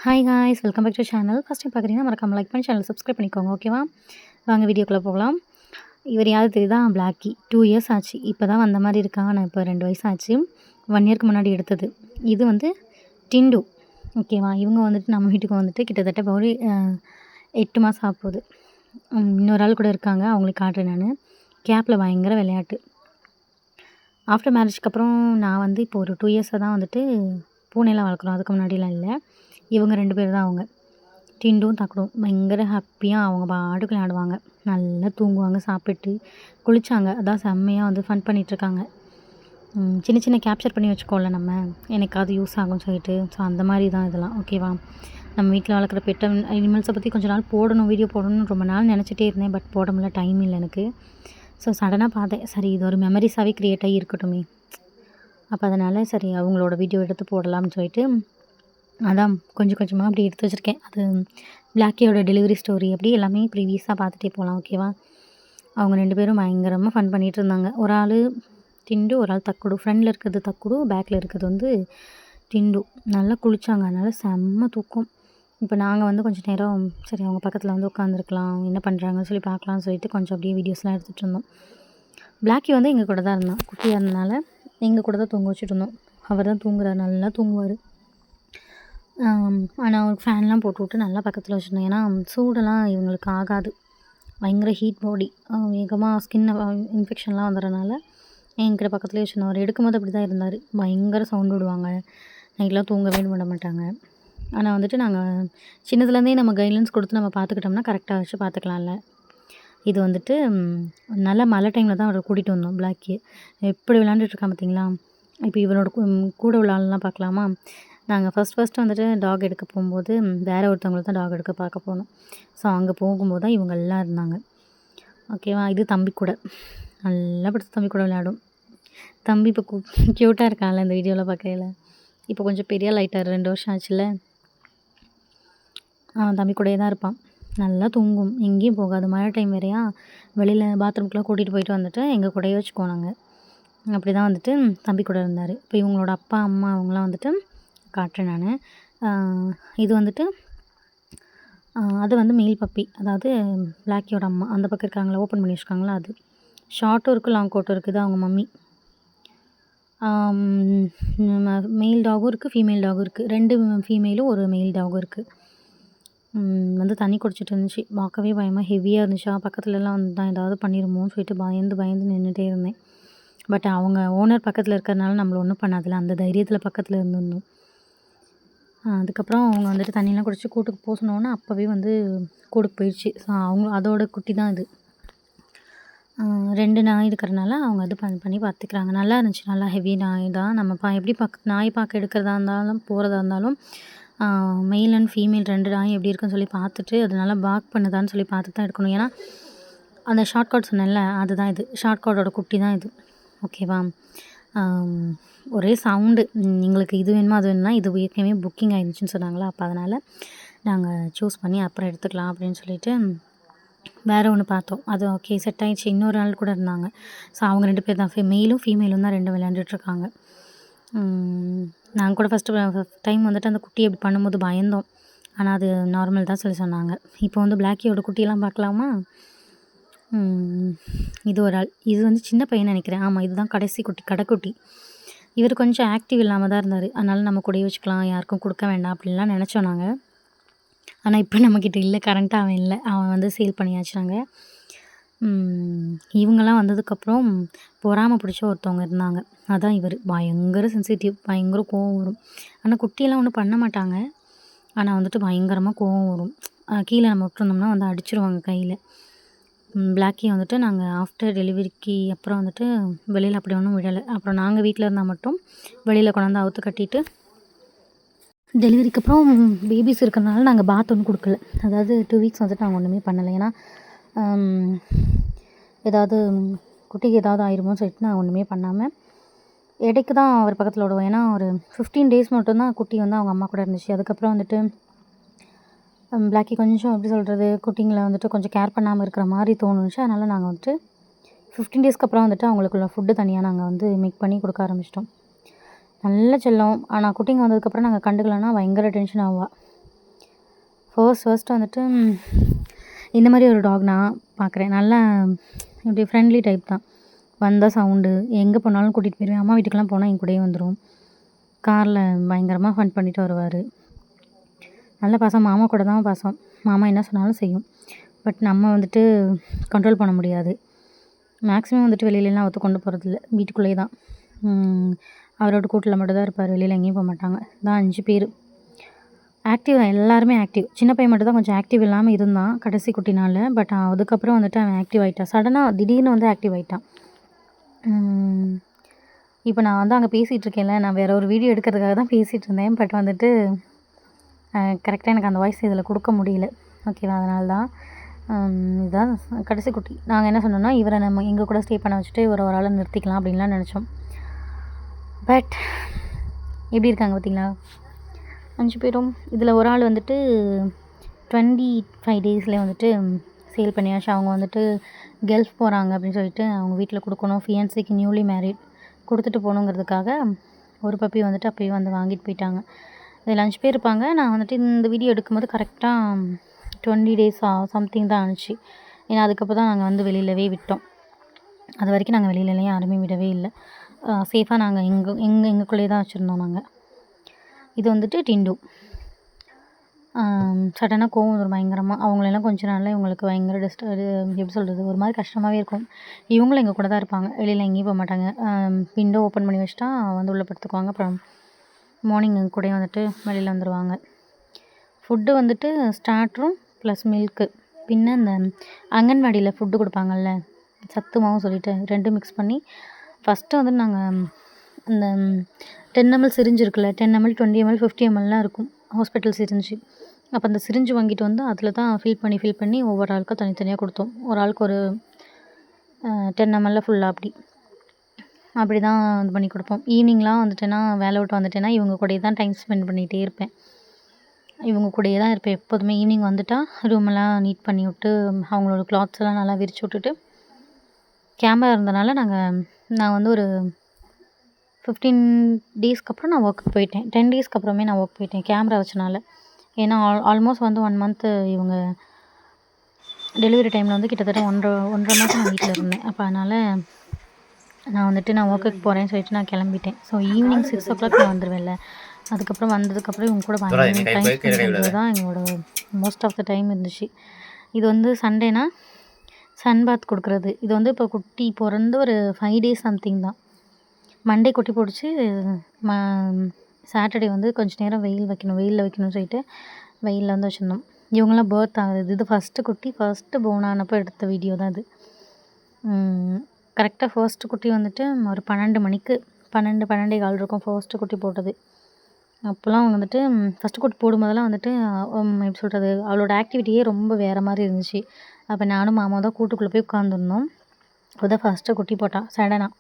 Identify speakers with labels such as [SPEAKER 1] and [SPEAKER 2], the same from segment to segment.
[SPEAKER 1] Hi guys, welcome back to channel. First time பார்க்குறீங்கன்னா மறக்காம like பண்ணி சேனல் சப்ஸ்கிரைப் பண்ணிக்கோங்க. ஓகேவா? வாங்க வீடியோக்குள்ளே போகலாம். இவர் யார் தெரியுதா? பிளாக்கி. 2 இயர்ஸ் ஆச்சு. இப்போ தான் வந்த மாதிரி இருக்காங்க. நான் இப்போ 2 வயசு ஆச்சு. 1 இயர்க்கு முன்னாடி எடுத்தது. இது வந்து டிண்டு. ஓகேவா? இவங்க வந்துட்டு நம்ம வீட்டுக்கு வந்துட்டு கிட்டத்தட்ட இப்போ ஒரு 8 மாதம் ஆகப்போகுது. இன்னொரு ஆள் கூட இருக்காங்க. அவங்களுக்கு காட்டுறேன் நான். கேப்பில் பயங்கர விளையாட்டு. ஆஃப்டர் மேரேஜ்க்கு அப்புறம் நான் வந்து இப்போ ஒரு 2 இயர்ஸாக தான் வந்துட்டு பூனைலாம் வளர்க்குறோம். அதுக்கு முன்னாடிலாம் இல்லை. இவங்க 2 பேர் தான் அவங்க. டிண்டும் தக்கடும் பயங்கர ஹாப்பியாக அவங்க பாட்டுக்கு விளையாடுவாங்க. நல்லா தூங்குவாங்க, சாப்பிட்டு குளித்தாங்க. அதான் செம்மையாக வந்து ஃபன் பண்ணிகிட்ருக்காங்க. சின்ன சின்ன கேப்சர் பண்ணி வச்சுக்கோல நம்ம, எனக்காவது யூஸ் ஆகும்னு சொல்லிட்டு. ஸோ அந்த மாதிரி தான் இதெல்லாம். ஓகேவா? நம்ம வீட்டில் வளர்க்குற பெட் அனிமல்ஸை பற்றி கொஞ்ச நாள் போடணும், வீடியோ போடணும்னு ரொம்ப நாள் நினச்சிட்டே இருந்தேன். பட் போட முடியல, டைம் இல்லை எனக்கு. ஸோ சடனாக பார்த்தேன், சரி இது ஒரு மெமரிஸாகவே க்ரியேட் ஆகி இருக்கட்டுமே. அப்போ அதனால் சரி அவங்களோட வீடியோ எடுத்து போடலாம்னு சொல்லிட்டு அதான் கொஞ்சம் கொஞ்சமாக அப்படி எடுத்து வச்சுருக்கேன். அது பிளாக்கியோட டெலிவரி ஸ்டோரி அப்படி எல்லாமே ப்ரீவியஸாக பார்த்துட்டே போகலாம். ஓகேவா? அவங்க 2 பேரும் பயங்கரமாக ஃபன் பண்ணிகிட்டு இருந்தாங்க. ஒரு ஆள் டிண்டு, ஒரு ஆள் தக்குடு. ஃப்ரண்டில் இருக்கிறது தக்குடு, பேக்கில் இருக்கிறது வந்து டிண்டு. நல்லா குளித்தாங்க. அதனால் செம்ம தூக்கம். இப்போ நாங்கள் வந்து கொஞ்சம் நேரம் சரி அவங்க பக்கத்தில் வந்து உட்காந்துருக்கலாம், என்ன பண்ணுறாங்கன்னு சொல்லி பார்க்கலான்னு சொல்லிட்டு கொஞ்சம் அப்படியே வீடியோஸ்லாம் எடுத்துகிட்டு இருந்தோம். பிளாக்கி வந்து எங்கள் கூட தான் இருந்தான். குட்டியாக இருந்தனால எங்கள் கூட தான் தூங்க வச்சுட்டு இருந்தோம். அவர் தான் தூங்குறாரு, நல்லா தூங்குவார். ஆனால் ஒரு ஃபேன்லாம் போட்டுவிட்டு நல்லா பக்கத்தில் வச்சுருந்தோம். ஏன்னா சூடெல்லாம் இவங்களுக்கு ஆகாது. பயங்கர ஹீட் பாடி, வேகமாக ஸ்கின் இன்ஃபெக்ஷன்லாம் வந்துடுறனால என்கிட்ட பக்கத்துலேயே வச்சுருந்தோம். அவர் எடுக்கும்போது அப்படி தான் இருந்தார். பயங்கர சவுண்டு விடுவாங்க. நைட்லாம் தூங்கவே விட மாட்டாங்க. ஆனால் வந்துட்டு நாங்கள் சின்னதுலேருந்தே நம்ம கைட்லைன்ஸ் கொடுத்து நம்ம பார்த்துக்கிட்டோம்னா கரெக்டாக வச்சு பார்த்துக்கலாம்ல. இது வந்துட்டு நல்லா மழை டைமில் தான் அவரை கூட்டிகிட்டு வந்தோம் பிளாக்கி. எப்படி விளையாண்டுட்ருக்கான் பார்த்தீங்களா? இப்போ இவனோட கூட உள்ள ஆள்லாம் பார்க்கலாமா? நாங்கள் ஃபஸ்ட்டு வந்துட்டு டாக் எடுக்க போகும்போது வேறு ஒருத்தவங்களுக்கு தான் டாக் எடுக்க பார்க்க போனோம். ஸோ அங்கே போகும்போது தான் இவங்க எல்லாம் இருந்தாங்க. ஓகேவா? இது தம்பி கூட நல்லா படுத்து தம்பி கூட விளையாடும். தம்பி இப்போ க்யூட்டாக இருக்கான்ல இந்த வீடியோவில் பார்க்கையில. இப்போ கொஞ்சம் பெரிய ஆள் ஆகிட்டார், 2 வருஷம் ஆச்சுல்ல. தம்பி கூடயே தான் இருப்பான். நல்லா தூங்கும், எங்கேயும் போகாது. மழை டைம் வேறையா, வெளியில் பாத்ரூம்க்குலாம் கூட்டிகிட்டு போயிட்டு வந்துட்டு எங்கள் கூடயே வச்சுக்குவோம் நாங்கள். அப்படி தான் வந்துட்டு தம்பி கூட இருந்தார். இப்போ இவங்களோட அப்பா அம்மா அவங்களாம் வந்துட்டு காட்டுறேன் நான். இது வந்துட்டு அது வந்து மெயில் பப்பி, அதாவது பிளாக்கியோட அம்மா. அந்த பக்கம் இருக்காங்களா, ஓப்பன் பண்ணி வச்சுருக்காங்களா அது. ஷார்ட்டும் இருக்குது, லாங் கோட்டும் இருக்குது. அவங்க மம்மி. மெயில் டாகும் இருக்குது, ஃபீமேல் டாகும் இருக்குது. 2 ஃபீமேலும் ஒரு மெயில் டாகும் இருக்குது. வந்து தண்ணி குடிச்சிட்டு இருந்துச்சு. பார்க்கவே பயமாக ஹெவியாக இருந்துச்சா, பக்கத்துலலாம் வந்து தான் ஏதாவது பண்ணிடுமோன்னு சொல்லிட்டு பயந்து பயந்து நின்றுட்டே இருந்தேன். பட் அவங்க ஓனர் பக்கத்தில் இருக்கிறதுனால நம்மள ஒன்றும் பண்ணாதில்ல, அந்த தைரியத்தில் பக்கத்தில் இருந்திருந்தோம். அதுக்கப்புறம் அவங்க வந்துட்டு தண்ணியெலாம் குடிச்சு கூட்டுக்கு போக சொன்னோன்னே அப்போவே வந்து கூட்டுக்கு போயிடுச்சு. ஸோ அவங்க அதோட குட்டி தான் இது. 2 நாய் இருக்கிறனால அவங்க இது பண்ணி பார்த்துக்கிறாங்க. நல்லா இருந்துச்சு. நல்லா ஹெவி நாய் தான். நம்ம எப்படி நாய் பார்க்க எடுக்கிறதா இருந்தாலும் போகிறதா இருந்தாலும் மெயில் அண்ட் ஃபீமேல் 2 நாய் எப்படி இருக்குன்னு சொல்லி பார்த்துட்டு அது நல்லா பார்க் பண்ணுதான்னு சொல்லி பார்த்து தான் எடுக்கணும். ஏன்னா அந்த ஷார்ட் கார்ட் சொன்னேன்ல, அதுதான் இது. ஷார்ட் கார்டோட குட்டி தான் இது. ஓகேவா? ஒரே சவுண்டு. எங்களுக்கு இது வேணுமா அது வேணும்னா, இது ஏற்கனவே புக்கிங் ஆகிருந்துச்சின்னு சொன்னாங்களா, அப்போ அதனால் நாங்கள் சூஸ் பண்ணி அப்புறம் எடுத்துக்கலாம் அப்படின்னு சொல்லிட்டு வேறு ஒன்று பார்த்தோம். அது ஓகே செட் ஆகிடுச்சு. இன்னொரு ஆள் கூட இருந்தாங்க. ஸோ அவங்க 2 பேர் தான், மெயிலும் ஃபீமேலும் தான் 2 விளையாண்டுட்ருக்காங்க. நாங்கள் கூட ஃபஸ்ட்டு டைம் வந்துட்டு அந்த குட்டி அப்படி பண்ணும்போது பயந்தோம். ஆனால் அது நார்மல் தான் சொல்லி சொன்னாங்க. இப்போ வந்து பிளாக்கியோட குட்டியெல்லாம் பார்க்கலாமா? இது ஒரு ஆள். இது வந்து சின்ன பையன் நினைக்கிறேன். ஆமாம், இதுதான் கடைசி குட்டி, கடைக்குட்டி. இவர் கொஞ்சம் ஆக்டிவ் இல்லாமல் தான் இருந்தார். அதனால் நம்ம கூடயே வச்சுக்கலாம், யாருக்கும் கொடுக்க வேண்டாம் அப்படின்லாம் நினச்சோம் நாங்கள். ஆனால் இப்போ நம்மக்கிட்ட இல்லை, கரண்ட்டாக அவன் இல்லை. அவன் வந்து சேல் பண்ணியாச்சு நாங்கள். இவங்கெல்லாம் வந்ததுக்கப்புறம் பொறாமை பிடிச்ச ஒருத்தவங்க இருந்தாங்க. அதான் இவர். பயங்கர சென்சிட்டிவ், பயங்கர கோவம் வரும். ஆனால் குட்டியெல்லாம் ஒன்றும் பண்ண மாட்டாங்க. ஆனால் வந்துட்டு பயங்கரமாக கோவம் வரும். கீழே நம்ம விட்டுருந்தோம்னா வந்து அடிச்சிருவாங்க கையில். பிளாக்கி வந்துட்டு நாங்கள் ஆஃப்டர் டெலிவரிக்கு அப்புறம் வந்துட்டு வெளியில் அப்படி ஒன்றும் விடலை. அப்புறம் நாங்கள் வீட்டில் இருந்தால் மட்டும் வெளியில் கொண்டாந்து அவுத்து கட்டிட்டு, டெலிவரிக்கு அப்புறம் பேபிஸ் இருக்கிறனால நாங்கள் பாத் ஒன்றும் கொடுக்கல. அதாவது 2 வீக்ஸ் வந்துட்டு நாங்கள் ஒன்றுமே பண்ணலை. ஏன்னா ஏதாவது குட்டிக்கு ஏதாவது ஆயிருமோன்னு சொல்லிட்டு நான் ஒன்றுமே பண்ணாமல் இடைக்கு தான் அவர் பக்கத்தில் விடுவோம். ஏன்னா ஒரு 15 டேஸ் மட்டும்தான் குட்டி வந்து அவங்க அம்மா கூட இருந்துச்சு. அதுக்கப்புறம் வந்துட்டு பிளாக்கி கொஞ்சம் எப்படி சொல்கிறது, குட்டிங்களை வந்துட்டு கொஞ்சம் கேர் பண்ணாமல் இருக்கிற மாதிரி தோணுச்சு. அதனால் நாங்கள் வந்துட்டு 15 டேஸ்க்கு அப்புறம் வந்துட்டு அவங்களுக்குள்ள ஃபுட்டு தனியாக நாங்கள் வந்து மேக் பண்ணி கொடுக்க ஆரம்பிச்சிட்டோம். நல்ல செல்லம். ஆனால் குட்டிங்க வந்ததுக்கப்புறம் நாங்கள் கண்டுக்கலன்னா பயங்கர டென்ஷன் ஆவா. ஃபர்ஸ்ட் வந்துட்டு இந்த மாதிரி ஒரு டாக் நான் பார்க்குறேன். நல்லா இப்படி ஃப்ரெண்ட்லி டைப் தான். வந்தால் சவுண்டு, எங்கே போனாலும் கூட்டிகிட்டு போயிடுவேன். அம்மா வீட்டுக்கெல்லாம் போனால் என் கூடயே வந்துடும். காரில் பயங்கரமாக ஃபன் பண்ணிட்டு வருவார். நல்ல பாசம், மாமா கூட தான் பாசம். மாமா என்ன சொன்னாலும் செய்யும். பட் நம்ம வந்துட்டு கண்ட்ரோல் பண்ண முடியாது. மேக்ஸிமம் வந்துட்டு வெளியிலலாம் ஒத்து கொண்டு போகிறதில்ல, வீட்டுக்குள்ளேயே தான். அவரோட கூட்டில் மட்டும் தான் இருப்பார், வெளியில் எங்கேயும் போக மாட்டாங்க. தான் 5 பேர். ஆக்டிவ் தான், எல்லாருமே ஆக்டிவ். சின்ன பையன் மட்டும் தான் கொஞ்சம் ஆக்டிவ் இல்லாமல் இருந்தான் கடைசி குட்டினால. பட் அதுக்கப்புறம் வந்துட்டு அவன் ஆக்டிவ் ஆகிட்டான். சடனாக திடீர்னு வந்து ஆக்டிவ் ஆகிட்டான். இப்போ நான் வந்து அங்கே பேசிகிட்டு இருக்கேன்ல, நான் வேறு ஒரு வீடியோ எடுக்கிறதுக்காக தான் பேசிகிட்டு இருந்தேன். பட் வந்துட்டு கரெக்டாக எனக்கு அந்த வாய்ஸ் இதில் கொடுக்க முடியல. ஓகேவா? அதனால தான் இதுதான் கடைசி குட்டி. நாங்கள் என்ன சொன்னோம்னா, இவரை நம்ம எங்கள் கூட ஸ்டே பண்ண வச்சுட்டு இவரை ஒரு ஆளை நிறுத்திக்கலாம் அப்படின்லாம் நினச்சோம். பட் எப்படி இருக்காங்க பார்த்தீங்களா 5 பேரும். இதில் ஒரு ஆள் வந்துட்டு 25 டேஸ்லேயே வந்துட்டு சேல் பண்ணியாச்சு. அவங்க வந்துட்டு கல்ஃப் போகிறாங்க அப்படின்னு சொல்லிட்டு அவங்க வீட்டில் கொடுக்கணும். ஃபியான்சிக்கு நியூலி மேரிட் கொடுத்துட்டு போகணுங்கிறதுக்காக ஒரு பப்பி வந்துட்டு அப்போயே வந்து வாங்கிட்டு போயிட்டாங்க. இதில் 5 பேர் இருப்பாங்க. நான் வந்துட்டு இந்த வீடியோ எடுக்கும்போது கரெக்டாக 20 டேஸ் சம்திங் தான் ஆணுச்சு. ஏன்னா அதுக்கப்புறம் தான் நாங்கள் வந்து வெளியிலவே விட்டோம். அது வரைக்கும் நாங்கள் வெளியிலலாம் யாருமே விடவே இல்லை. சேஃபாக நாங்கள் எங்களுக்குள்ளேயே தான் வச்சுருந்தோம் நாங்கள். இது வந்துட்டு டிண்டு. சடனாக கோவம் வந்துடும் பயங்கரமாக. அவங்களெல்லாம் கொஞ்ச நாளில் இவங்களுக்கு பயங்கர எப்படி சொல்கிறது, ஒரு மாதிரி கஷ்டமாகவே இருக்கும். இவங்களும் எங்கள் கூட தான் இருப்பாங்க, வெளியில் எங்கேயும் போக மாட்டாங்க. விண்டோ ஓப்பன் பண்ணி வச்சுட்டா வந்து உள்ளே படுத்துக்குவாங்க. அப்புறம் மார்னிங் எங்கள் கூடயே வந்துட்டு வெளியில் வந்துடுவாங்க. ஃபுட்டு வந்துட்டு ஸ்டார்ட்ரும் ப்ளஸ் மில்க்கு, பின்ன இந்த அங்கன்வாடியில் ஃபுட்டு கொடுப்பாங்கல்ல, சத்து மாவும் சொல்லிட்டு 2 மிக்ஸ் பண்ணி ஃபஸ்ட்டு வந்து நாங்கள் இந்த 10 ml சிரிஞ்சு இருக்குல்ல, 10 ml 20 ml 50 mlலாம் இருக்கும் ஹாஸ்பிட்டல் சிரிஞ்சு. அப்போ அந்த சிரிஞ்சு வாங்கிட்டு வந்து அதில் தான் ஃபில் பண்ணி ஒவ்வொரு ஆளுக்கும் தனித்தனியாக கொடுத்தோம். ஒரு ஆளுக்கு ஒரு 10 ml ஃபுல்லாக அப்படி தான் இது பண்ணி கொடுப்போம். ஈவினிங்லாம் வந்துட்டேன்னா, வேலை விட்டு வந்துட்டேன்னா இவங்க கூடயே தான் டைம் ஸ்பெண்ட் பண்ணிகிட்டே இருப்பேன். இவங்க கூடயே தான் இருப்பேன் எப்போதுமே. ஈவினிங் வந்துட்டா ரூமெல்லாம் நீட் பண்ணி விட்டு அவங்களோட கிளாத்ஸ் எல்லாம் நல்லா விரிச்சு விட்டுட்டு, கேமரா இருந்தனால நான் வந்து ஒரு 15 டேஸ்க்கு அப்புறம் நான் ஒர்க்குக்கு போயிட்டேன். 10 டேஸ்க்கு அப்புறமே நான் ஒர்க் போயிட்டேன் கேமரா வச்சனால. ஏன்னா ஆல்மோஸ்ட் வந்து 1 மந்த்து இவங்க டெலிவரி டைமில் வந்து கிட்டத்தட்ட 1.5 மாதம் நான் வீட்டில் இருந்தேன். அப்போ அதனால் நான் வந்துட்டு நான் ஒர்க்குக்கு போகிறேன்னு சொல்லிட்டு நான் கிளம்பிட்டேன். ஸோ ஈவினிங் 6 o'clock நான் வந்துடுவேன்ல. அதுக்கப்புறம் வந்ததுக்கப்புறம் இவங்க கூட பயங்கர டைம் ஸ்பெண்ட் பண்ணுறது தான் எங்களோட மோஸ்ட் ஆஃப் த டைம் இருந்துச்சு. இது வந்து சண்டேனா சன் பாத் கொடுக்குறது. இது வந்து இப்போ குட்டி பிறந்து ஒரு 5 டேஸ் சம்திங் தான். மண்டே குட்டி போட்டுச்சு. சாட்டர்டே வந்து கொஞ்சம் நேரம் வெயிலில் வைக்கணும்னு சொல்லிட்டு வெயிலில் வந்து வச்சுருந்தோம். இவங்களாம் பர்த் ஆகுது. இது ஃபஸ்ட்டு குட்டி, ஃபஸ்ட்டு போன் ஆனப்போ எடுத்த வீடியோ தான் இது. கரெக்டாக ஃபர்ஸ்ட்டு குட்டி வந்துட்டு ஒரு 12 மணிக்கு 12:15 இருக்கும் ஃபர்ஸ்ட்டு குட்டி போட்டது. அப்போலாம் வந்துட்டு ஃபஸ்ட்டு குட்டி போடும்போதெல்லாம் வந்துட்டு எப்படி சொல்கிறது, அவளோட ஆக்டிவிட்டியே ரொம்ப வேறு மாதிரி இருந்துச்சு. அப்போ நானும் மாமா தான் கூட்டுக்குள்ளே போய் உட்காந்துருந்தோம். அப்போ தான் ஃபஸ்ட்டு குட்டி போட்டாள் சடனாக.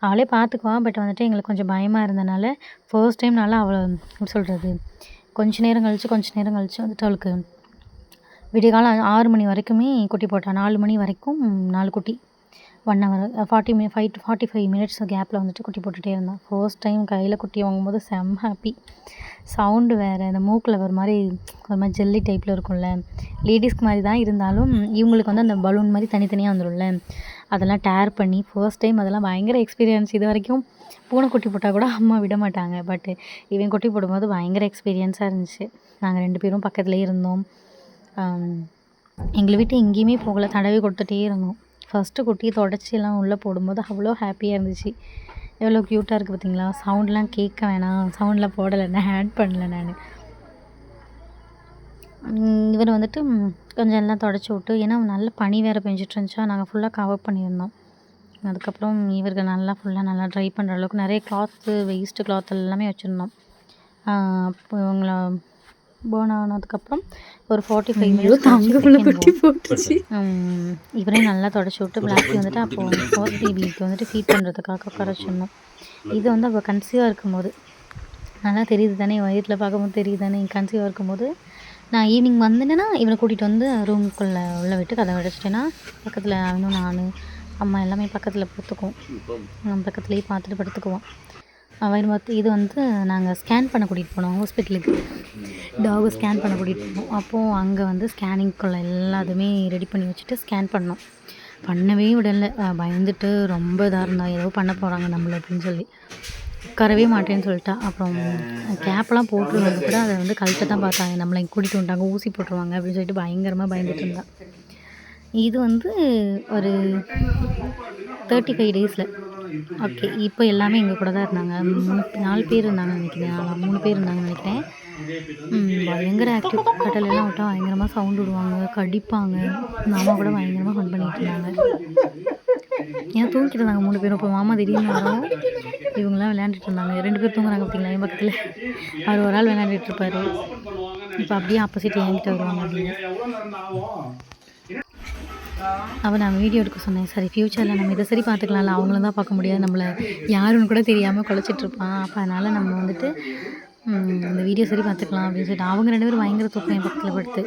[SPEAKER 1] அவளே பார்த்துக்குவான். பட் வந்துட்டு எங்களுக்கு கொஞ்சம் பயமாக இருந்தனால ஃபர்ஸ்ட் டைம் நல்லா அவளை எப்படி சொல்கிறது, கொஞ்ச நேரம் கழிச்சு வந்துட்டு அவளுக்கு விடியகாலம் 6 மணி வரைக்குமே குட்டி போட்டாள். 4 மணி வரைக்கும் 4 குட்டி. 1 hour 5 to 45 மினிட்ஸ் கேப்பில் வந்துட்டு குட்டி போட்டுகிட்டே இருந்தான். ஃபர்ஸ்ட் டைம் கையில் குட்டி வாங்கும்போது செம்ம ஹாப்பி. சவுண்டு வேறு, இந்த மூக்கில் ஒரு மாதிரி ஜெல்லி டைப்பில் இருக்கும்ல, லேடிஸ்க்கு மாதிரி தான் இருந்தாலும் இவங்களுக்கு வந்து அந்த பலூன் மாதிரி தனித்தனியாக வந்துடும்ல, அதெல்லாம் டேர் பண்ணி ஃபர்ஸ்ட் டைம் அதெல்லாம் பயங்கர எக்ஸ்பீரியன்ஸ். இது வரைக்கும் பூனைக்குட்டி போட்டால் கூட அம்மா விட மாட்டாங்க. பட் இவன் குட்டி போடும்போது பயங்கர எக்ஸ்பீரியன்ஸாக இருந்துச்சு. நாங்கள் 2 பேரும் பக்கத்துலேயே இருந்தோம். எங்களை விட்டு எங்கேயுமே போகலை, தடவி கொடுத்துட்டே இருந்தோம். ஃபஸ்ட்டு குட்டியை தொடச்சி எல்லாம் உள்ளே போடும்போது அவ்வளோ ஹாப்பியாக இருந்துச்சு. எவ்வளோ க்யூட்டாக இருக்குது பார்த்தீங்களா. சவுண்ட்லாம் கேட்க வேணாம், சவுண்ட்லாம் போடலை, நான் ஆட் பண்ணலை நான். இவர் வந்துட்டு கொஞ்சம் எல்லாம் தொடச்சி விட்டு, ஏன்னா நல்ல பனி வேறு பெஞ்சிட்டு இருந்துச்சா, நாங்கள் ஃபுல்லாக கவர் பண்ணியிருந்தோம். அதுக்கப்புறம் இவர்கள் நல்லா ட்ரை பண்ணுற அளவுக்கு நிறைய கிளாத்து, வேஸ்ட்டு கிளாத் எல்லாமே வச்சுருந்தோம். அப்போ இவங்கள பேர்ன் ஆனதுக்கப்புறம் ஒரு 45 மினிட்ஸ் இவரையும் நல்லா தொடச்சி விட்டு பிளாக்கி வந்துட்டு அப்போது ஃபர்ஸ்ட் பேபிக்கு வந்துட்டு ஃபீட் பண்ணுறதுக்காக உட்கார வச்சிருந்தோம். இது வந்து அப்போ கன்சீவாக இருக்கும்போது நல்லா தெரியுது தானே, வயிற்றில் பார்க்கும்போது தெரியுது தானே. கன்சீவாக இருக்கும்போது நான் ஈவினிங் வந்தேன்னா இவனை கூட்டிகிட்டு வந்து ரூமுக்குள்ளே உள்ளே விட்டு கதை அடைச்சிட்டேன்னா பக்கத்தில் அவனும் நான் அம்மா எல்லாமே பக்கத்தில் படுத்துக்குவோம். பக்கத்துலேயே பார்த்துட்டு படுத்துக்குவோம். இது வந்து நாங்கள் ஸ்கேன் பண்ண கூட்டிகிட்டு போனோம் ஹாஸ்பிட்டலுக்கு. டாகை ஸ்கேன் பண்ண கூட்டிகிட்டு போனோம். அப்போது அங்கே வந்து ஸ்கேனிங்குள்ள எல்லாத்தையுமே ரெடி பண்ணி வச்சுட்டு ஸ்கேன் பண்ணோம். பண்ணவே விடலை. பயந்துட்டு ரொம்ப இதாக இருந்தா, ஏதோ பண்ண போகிறாங்க நம்மள அப்படின்னு சொல்லி உட்காரவே மாட்டேன்னு சொல்லிட்டா. அப்புறம் கேப்லாம் போட்டுருந்தது கூட அதை வந்து கழட்ட தான் பார்த்தாங்க. நம்மளை கூட்டிகிட்டு வந்துட்டாங்க, ஊசி போட்டுருவாங்க அப்படின்னு சொல்லிட்டு பயங்கரமாக பயந்துட்டு இருந்தா. இது வந்து ஒரு 35 டேஸில் ஓகே. இப்போ எல்லாமே எங்கள் கூட தான் இருந்தாங்க. 4 பேர் இருந்தாங்கன்னு நினைக்கிறேன். 3 பேர் இருந்தாங்கன்னு நினைக்கிறேன். பயங்கர ஆக்டிவ். கட்டலெல்லாம் விட்டா பயங்கரமாக சவுண்ட் விடுவாங்க, கடிப்பாங்க. மாமா கூட பயங்கரமாக ஃபன் பண்ணிகிட்டு இருந்தாங்க. ஏன் தூங்கிட்டு இருந்தாங்க 3 பேரும். இப்போ மாமா திடீர்னு வரோம், இவங்களாம் விளையாண்டுட்டு இருந்தாங்க. 2 பேர் தூங்குறாங்க பார்த்தீங்களா என் பக்கத்தில். அவர் ஒரு ஆள் விளையாண்டுட்டு இருப்பார். இப்போ அப்படியே ஆப்போசிட் என்கிட்ட வருவாங்க அப்படின்னு. அப்போ நான் வீடியோ எடுக்க சொன்னேன். சரி ஃப்யூச்சரில் நம்ம இதை சரி பார்த்துக்கலாம்ல, அவங்களும் தான் பார்க்க முடியாது, நம்மளை யாருன்னு கூட தெரியாமல் குலைச்சிட்ருப்பான். அப்போ அதனால் நம்ம வந்துட்டு இந்த வீடியோ சரி பார்த்துக்கலாம் அப்படின்னு சொல்லிட்டு அவங்க 2 பேரும் பயங்கர தூக்கம் என் பக்கத்தில் படுத்து.